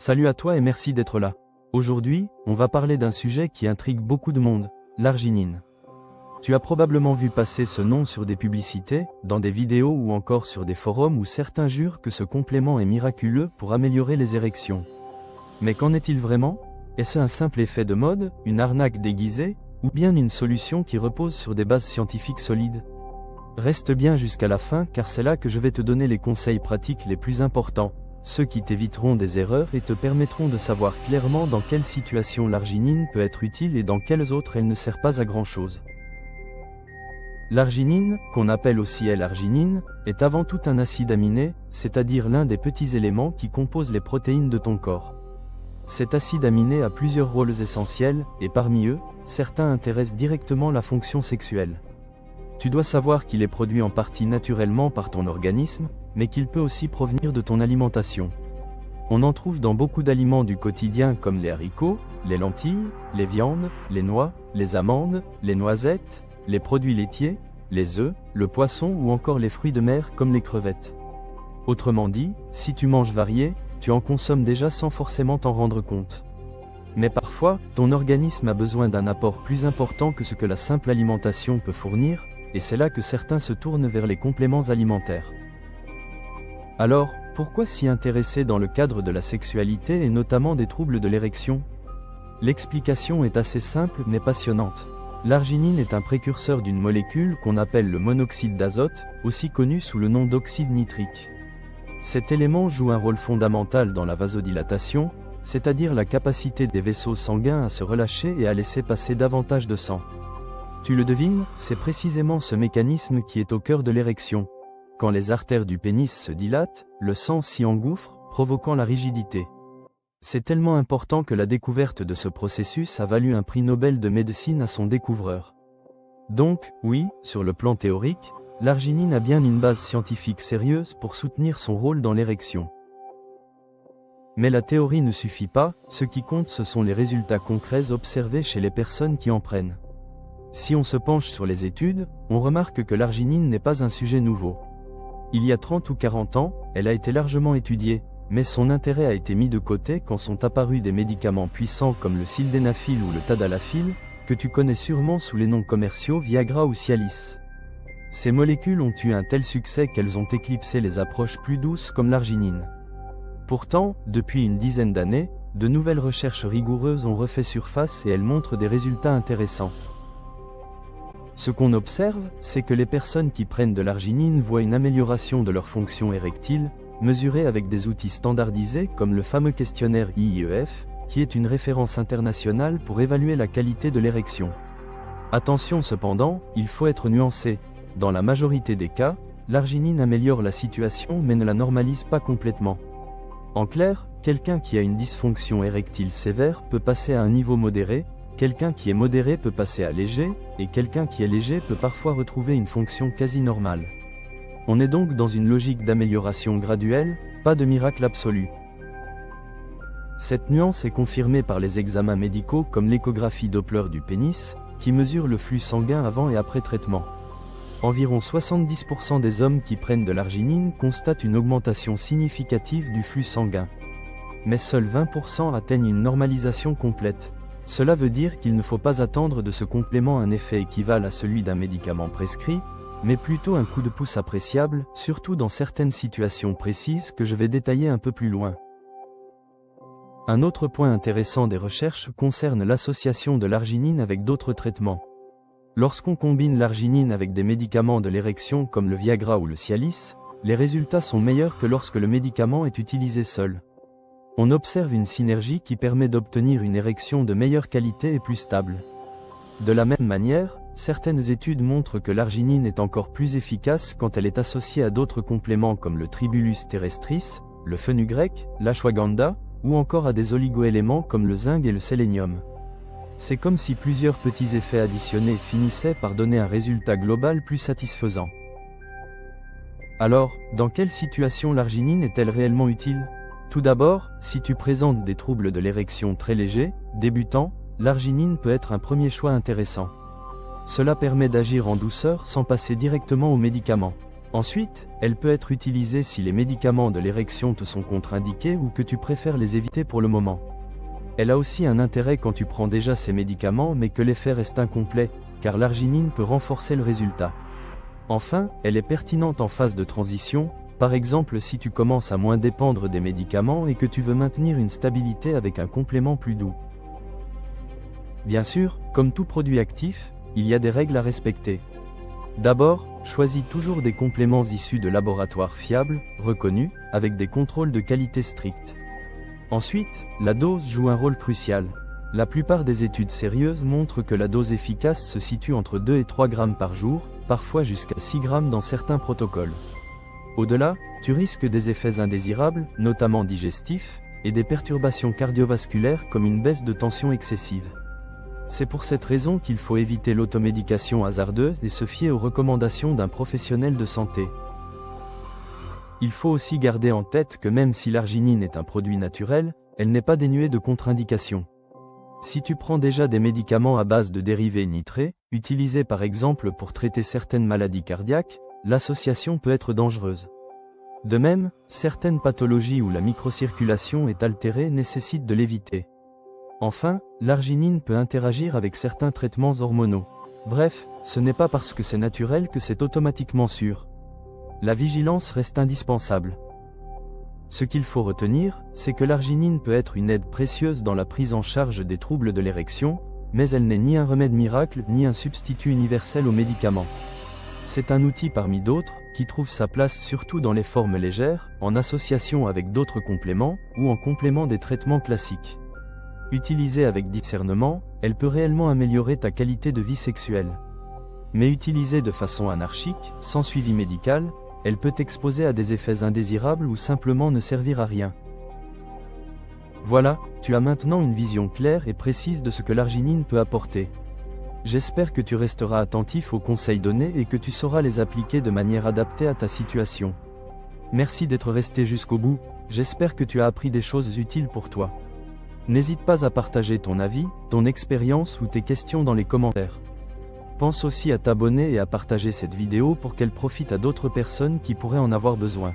Salut à toi et merci d'être là. Aujourd'hui, on va parler d'un sujet qui intrigue beaucoup de monde, l'arginine. Tu as probablement vu passer ce nom sur des publicités, dans des vidéos ou encore sur des forums où certains jurent que ce complément est miraculeux pour améliorer les érections. Mais qu'en est-il vraiment? Est-ce un simple effet de mode, une arnaque déguisée, ou bien une solution qui repose sur des bases scientifiques solides? Reste bien jusqu'à la fin car c'est là que je vais te donner les conseils pratiques les plus importants, ceux qui t'éviteront des erreurs et te permettront de savoir clairement dans quelle situation l'arginine peut être utile et dans quelles autres elle ne sert pas à grand chose. L'arginine, qu'on appelle aussi L-arginine, est avant tout un acide aminé, c'est-à-dire l'un des petits éléments qui composent les protéines de ton corps. Cet acide aminé a plusieurs rôles essentiels, et parmi eux, certains intéressent directement la fonction sexuelle. Tu dois savoir qu'il est produit en partie naturellement par ton organisme, mais qu'il peut aussi provenir de ton alimentation. On en trouve dans beaucoup d'aliments du quotidien comme les haricots, les lentilles, les viandes, les noix, les amandes, les noisettes, les produits laitiers, les œufs, le poisson ou encore les fruits de mer comme les crevettes. Autrement dit, si tu manges varié, tu en consommes déjà sans forcément t'en rendre compte. Mais parfois, ton organisme a besoin d'un apport plus important que ce que la simple alimentation peut fournir, et c'est là que certains se tournent vers les compléments alimentaires. Alors, pourquoi s'y intéresser dans le cadre de la sexualité et notamment des troubles de l'érection? L'explication est assez simple mais passionnante. L'arginine est un précurseur d'une molécule qu'on appelle le monoxyde d'azote, aussi connu sous le nom d'oxyde nitrique. Cet élément joue un rôle fondamental dans la vasodilatation, c'est-à-dire la capacité des vaisseaux sanguins à se relâcher et à laisser passer davantage de sang. Tu le devines, c'est précisément ce mécanisme qui est au cœur de l'érection. Quand les artères du pénis se dilatent, le sang s'y engouffre, provoquant la rigidité. C'est tellement important que la découverte de ce processus a valu un prix Nobel de médecine à son découvreur. Donc, oui, sur le plan théorique, l'arginine a bien une base scientifique sérieuse pour soutenir son rôle dans l'érection. Mais la théorie ne suffit pas, ce qui compte ce sont les résultats concrets observés chez les personnes qui en prennent. Si on se penche sur les études, on remarque que l'arginine n'est pas un sujet nouveau. Il y a 30 ou 40 ans, elle a été largement étudiée, mais son intérêt a été mis de côté quand sont apparus des médicaments puissants comme le sildenafil ou le tadalafil, que tu connais sûrement sous les noms commerciaux Viagra ou Cialis. Ces molécules ont eu un tel succès qu'elles ont éclipsé les approches plus douces comme l'arginine. Pourtant, depuis une dizaine d'années, de nouvelles recherches rigoureuses ont refait surface et elles montrent des résultats intéressants. Ce qu'on observe, c'est que les personnes qui prennent de l'arginine voient une amélioration de leur fonction érectile, mesurée avec des outils standardisés comme le fameux questionnaire IIEF, qui est une référence internationale pour évaluer la qualité de l'érection. Attention cependant, il faut être nuancé. Dans la majorité des cas, l'arginine améliore la situation mais ne la normalise pas complètement. En clair, quelqu'un qui a une dysfonction érectile sévère peut passer à un niveau modéré, quelqu'un qui est modéré peut passer à léger, et quelqu'un qui est léger peut parfois retrouver une fonction quasi normale. On est donc dans une logique d'amélioration graduelle, pas de miracle absolu. Cette nuance est confirmée par les examens médicaux comme l'échographie Doppler du pénis, qui mesure le flux sanguin avant et après traitement. Environ 70% des hommes qui prennent de l'arginine constatent une augmentation significative du flux sanguin. Mais seuls 20% atteignent une normalisation complète. Cela veut dire qu'il ne faut pas attendre de ce complément un effet équivalent à celui d'un médicament prescrit, mais plutôt un coup de pouce appréciable, surtout dans certaines situations précises que je vais détailler un peu plus loin. Un autre point intéressant des recherches concerne l'association de l'arginine avec d'autres traitements. Lorsqu'on combine l'arginine avec des médicaments de l'érection comme le Viagra ou le Cialis, les résultats sont meilleurs que lorsque le médicament est utilisé seul. On observe une synergie qui permet d'obtenir une érection de meilleure qualité et plus stable. De la même manière, certaines études montrent que l'arginine est encore plus efficace quand elle est associée à d'autres compléments comme le Tribulus terrestris, le fenugrec, l'ashwagandha, ou encore à des oligoéléments comme le zinc et le sélénium. C'est comme si plusieurs petits effets additionnés finissaient par donner un résultat global plus satisfaisant. Alors, dans quelle situation l'arginine est-elle réellement utile ? Tout d'abord, si tu présentes des troubles de l'érection très légers, débutants, l'arginine peut être un premier choix intéressant. Cela permet d'agir en douceur sans passer directement aux médicaments. Ensuite, elle peut être utilisée si les médicaments de l'érection te sont contre-indiqués ou que tu préfères les éviter pour le moment. Elle a aussi un intérêt quand tu prends déjà ces médicaments mais que l'effet reste incomplet, car l'arginine peut renforcer le résultat. Enfin, elle est pertinente en phase de transition, par exemple si tu commences à moins dépendre des médicaments et que tu veux maintenir une stabilité avec un complément plus doux. Bien sûr, comme tout produit actif, il y a des règles à respecter. D'abord, choisis toujours des compléments issus de laboratoires fiables, reconnus, avec des contrôles de qualité stricts. Ensuite, la dose joue un rôle crucial. La plupart des études sérieuses montrent que la dose efficace se situe entre 2 et 3 grammes par jour, parfois jusqu'à 6 grammes dans certains protocoles. Au-delà, tu risques des effets indésirables, notamment digestifs, et des perturbations cardiovasculaires comme une baisse de tension excessive. C'est pour cette raison qu'il faut éviter l'automédication hasardeuse et se fier aux recommandations d'un professionnel de santé. Il faut aussi garder en tête que même si l'arginine est un produit naturel, elle n'est pas dénuée de contre-indications. Si tu prends déjà des médicaments à base de dérivés nitrés, utilisés par exemple pour traiter certaines maladies cardiaques, l'association peut être dangereuse. De même, certaines pathologies où la microcirculation est altérée nécessitent de l'éviter. Enfin, l'arginine peut interagir avec certains traitements hormonaux. Bref, ce n'est pas parce que c'est naturel que c'est automatiquement sûr. La vigilance reste indispensable. Ce qu'il faut retenir, c'est que l'arginine peut être une aide précieuse dans la prise en charge des troubles de l'érection, mais elle n'est ni un remède miracle ni un substitut universel aux médicaments. C'est un outil parmi d'autres, qui trouve sa place surtout dans les formes légères, en association avec d'autres compléments, ou en complément des traitements classiques. Utilisée avec discernement, elle peut réellement améliorer ta qualité de vie sexuelle. Mais utilisée de façon anarchique, sans suivi médical, elle peut t'exposer à des effets indésirables ou simplement ne servir à rien. Voilà, tu as maintenant une vision claire et précise de ce que l'arginine peut apporter. J'espère que tu resteras attentif aux conseils donnés et que tu sauras les appliquer de manière adaptée à ta situation. Merci d'être resté jusqu'au bout, j'espère que tu as appris des choses utiles pour toi. N'hésite pas à partager ton avis, ton expérience ou tes questions dans les commentaires. Pense aussi à t'abonner et à partager cette vidéo pour qu'elle profite à d'autres personnes qui pourraient en avoir besoin.